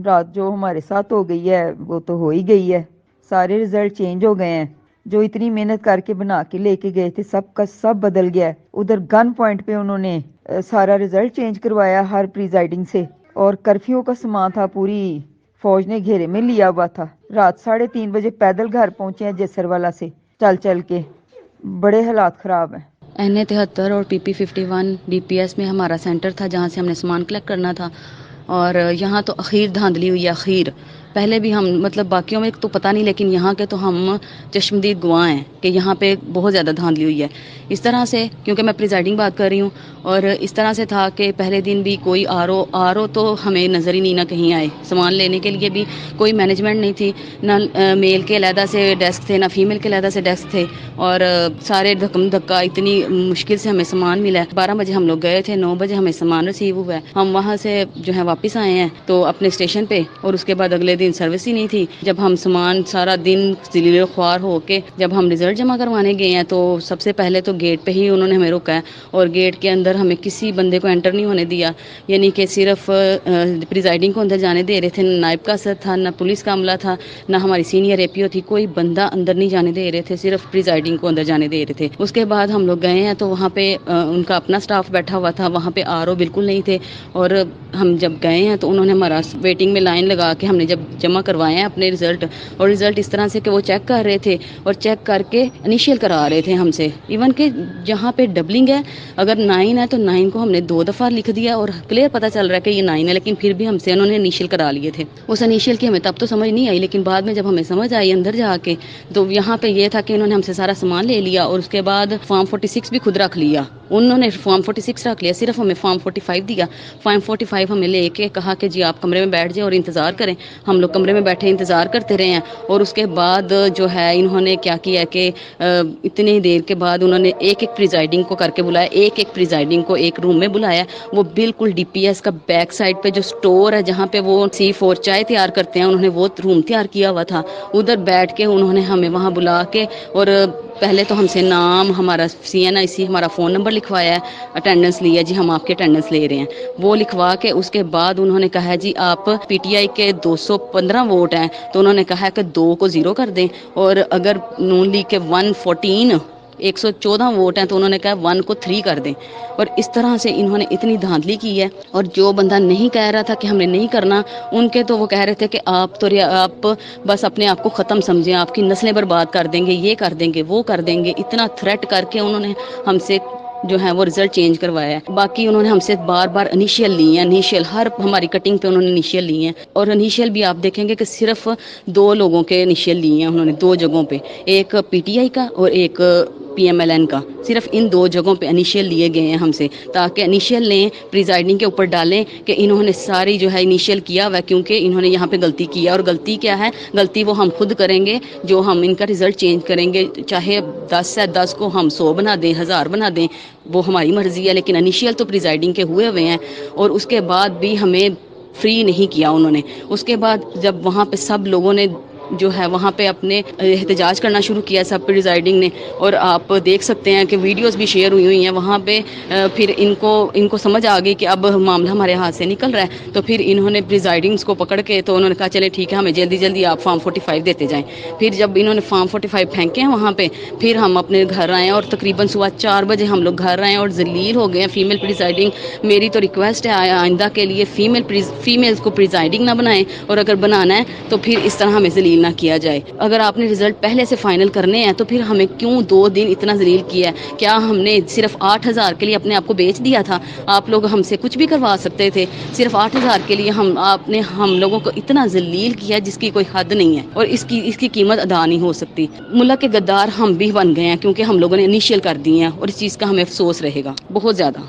رات جو ہمارے ساتھ ہو گئی ہے وہ تو ہو ہی گئی ہے. سارے رزلٹ چینج ہو گئے ہیں. جو اتنی محنت کر کے بنا کے لے کے گئے تھے سب کا سب بدل گیا ہے. ادھر گن پوائنٹ پہ انہوں نے سارا رزلٹ چینج کروایا ہر پریزائڈنگ سے. اور کرفیو کا سامان تھا, پوری فوج نے گھیرے میں لیا ہوا تھا. رات 3:30 بجے پیدل گھر پہنچے ہیں جسر والا سے چل چل کے. بڑے حالات خراب ہیں. NA-73 اور PP-51 DPS میں ہمارا سینٹر تھا جہاں سے ہم نے سامان کلیکٹ کرنا تھا. اور یہاں تو اخیر دھاندلی ہوئی ہے. اخیر پہلے بھی ہم مطلب باقیوں میں تو پتہ نہیں, لیکن یہاں کے تو ہم چشمدید گواہ ہیں کہ یہاں پہ بہت زیادہ دھاندلی ہوئی ہے. اس طرح سے, کیونکہ میں پریزائڈنگ بات کر رہی ہوں, اور اس طرح سے تھا کہ پہلے دن بھی کوئی آر او تو ہمیں نظر ہی نہیں نہ کہیں آئے. سامان لینے کے لیے بھی کوئی مینجمنٹ نہیں تھی, نہ میل کے علیحدہ سے ڈیسک تھے نہ فیمیل کے علیحدہ سے ڈیسک تھے. اور سارے دھکم دھکا اتنی مشکل سے ہمیں سامان ملا ہے. 12 بجے ہم لوگ گئے تھے, 9 بجے ہمیں سامان ریسیو ہوا ہے. ہم وہاں سے جو ہے واپس آئے ہیں تو اپنے اسٹیشن پہ, اور اس کے بعد اگلے دن سروس ہی نہیں تھی. جب ہم سامان سارا دن ذلیل و خوار ہو کے جب ہم رزلٹ جمع کروانے گئے ہیں تو سب سے پہلے تو گیٹ پہ ہی انہوں نے ہمیں روکا ہے, اور گیٹ کے اندر ہمیں کسی بندے کو انٹر نہیں ہونے دیا. یعنی کہ صرف پریزائڈنگ کو اندر جانے دے رہے تھے. نہ نائب کا اثر تھا, نہ پولیس کا عملہ تھا, نہ ہماری سینئر اے پی او تھی. کوئی بندہ اندر نہیں جانے دے رہے تھے, صرف پریزائڈنگ کو اندر جانے دے رہے تھے. اس کے بعد ہم لوگ گئے ہیں تو وہاں پہ ان کا اپنا سٹاف بیٹھا ہوا تھا. وہاں پہ آر او بالکل نہیں تھے. اور ہم جب گئے ہیں تو انہوں نے ہمارا ویٹنگ میں لائن لگا کے ہم نے جب جمع کروائے ہیں اپنے رزلٹ, اور رزلٹ اس طرح سے کہ وہ چیک کر رہے تھے اور چیک کر کے انیشیل کرا رہے تھے ہم سے. ایون کہ جہاں پہ ڈبلنگ ہے, اگر 9 ہے تو 9 کو ہم نے 2 دفعہ لکھ دیا اور کلیئر پتہ چل رہا ہے کہ یہ 9 ہے, لیکن پھر بھی ہم سے انہوں نے انیشیل کرا لیے تھے. اس انیشیل کی ہمیں تب تو سمجھ نہیں آئی, لیکن بعد میں جب ہمیں سمجھ آئی اندر جا کے تو یہاں پہ یہ تھا کہ انہوں نے ہم سے سارا سامان لے لیا, اور اس کے بعد فارم 46 بھی خود رکھ لیا. انہوں نے فارم 46 رکھ لیا, صرف ہمیں فارم 45 دیا. فارم 45 ہمیں لے کے کہا کہ جی آپ کمرے میں بیٹھ جائیں اور انتظار کریں. ہم لوگ کمرے میں بیٹھے انتظار کرتے رہے ہیں. اور اس کے بعد جو ہے انہوں نے کیا کیا کہ اتنی دیر کے بعد انہوں نے ایک پریزائڈنگ کو کر کے بلایا, ایک پریزائڈنگ کو ایک روم میں بلایا. وہ بالکل ڈی پی ایس کا بیک سائڈ پہ جو سٹور ہے جہاں پہ وہ C4 چائے تیار کرتے ہیں, انہوں نے وہ روم تیار کیا ہوا تھا. ادھر بیٹھ کے انہوں نے ہمیں وہاں بلا کے, اور پہلے تو ہم سے نام, ہمارا CNIC, ہمارا فون نمبر لکھوایا ہے, اٹینڈنس لیا, جی ہم آپ کے اٹینڈنس لے رہے ہیں. وہ لکھوا کے اس کے بعد انہوں نے کہا جی آپ PTI کے 215 ووٹ ہیں, تو انہوں نے کہا کہ 2 کو 0 کر دیں. اور اگر نون لیگ کے 114 ووٹ ہیں تو انہوں نے کہا 1 کو 3 کر دیں. اور اس طرح سے انہوں نے اتنی دھاندلی کی ہے. اور جو بندہ نہیں کہہ رہا تھا کہ ہم نے نہیں کرنا, ان کے تو وہ کہہ رہے تھے کہ آپ بس اپنے آپ کو ختم سمجھیں, آپ کی نسلیں برباد کر دیں گے, یہ کر دیں گے, وہ کر دیں گے. اتنا تھریٹ کر کے انہوں نے ہم سے جو ہے وہ رزلٹ چینج کروایا ہے. باقی انہوں نے ہم سے بار بار انیشیل لی ہیں, انیشیل ہر ہماری کٹنگ پہ انہوں نے انیشیل لی ہیں. اور انیشیل بھی آپ دیکھیں گے کہ صرف 2 لوگوں کے انیشیل لی ہیں انہوں نے, 2 جگہوں پہ, ایک PTI کا اور ایک PMLN کا. صرف ان 2 جگہوں پہ انیشیل لیے گئے ہیں ہم سے, تاکہ انیشیل لیں پریزائڈنگ کے اوپر ڈالیں کہ انہوں نے ساری جو ہے انیشیل کیا ہوا ہے, کیونکہ انہوں نے یہاں پہ غلطی کی ہے. اور غلطی کیا ہے, غلطی وہ ہم خود کریں گے جو ہم ان کا رزلٹ چینج کریں گے. چاہے 10 ہے, 10 کو ہم 100 بنا دیں, 1000 بنا دیں, وہ ہماری مرضی ہے. لیکن انیشیل تو پریزائڈنگ کے ہوئے ہیں. اور اس کے بعد بھی ہمیں فری نہیں کیا انہوں نے. اس کے بعد جب وہاں پہ سب لوگوں نے جو ہے وہاں پہ اپنے احتجاج کرنا شروع کیا سب پریزائڈنگ نے, اور آپ دیکھ سکتے ہیں کہ ویڈیوز بھی شیئر ہوئی ہیں وہاں پہ. پھر ان کو سمجھ آ گئی کہ اب معاملہ ہمارے ہاتھ سے نکل رہا ہے, تو پھر انہوں نے پریزائڈنگس کو پکڑ کے تو انہوں نے کہا چلے ٹھیک ہے, ہمیں جلدی جلدی آپ فارم 45 دیتے جائیں. پھر جب انہوں نے فارم 45 پھینکے ہیں وہاں پہ, پھر ہم اپنے گھر آئے, اور تقریباً صبح 4 بجے ہم لوگ گھر آئے اور ذلیل ہو گئے ہیں. فیمیل پریزائڈنگ, میری تو ریکویسٹ ہے آئندہ کے لیے فیمیلز کو پریزائڈنگ نہ بنائیں, اور اگر بنانا ہے تو پھر اس طرح ہمیں ذلیل نہ کیا جائے. اگر آپ نے رزلٹ پہلے سے فائنل کرنے ہیں تو پھر ہمیں کیوں 2 دن اتنا ذلیل کیا ہے؟ کیا ہم نے صرف 8000 کے لیے اپنے آپ کو بیچ دیا تھا؟ آپ لوگ ہم سے کچھ بھی کروا سکتے تھے. صرف 8000 کے لیے آپ نے ہم لوگوں کو اتنا ذلیل کیا جس کی کوئی حد نہیں ہے, اور اس کی قیمت ادا نہیں ہو سکتی. ملک کے غدار ہم بھی بن گئے ہیں کیونکہ ہم لوگوں نے انیشیل کر دی ہیں, اور اس چیز کا ہمیں افسوس رہے گا بہت زیادہ.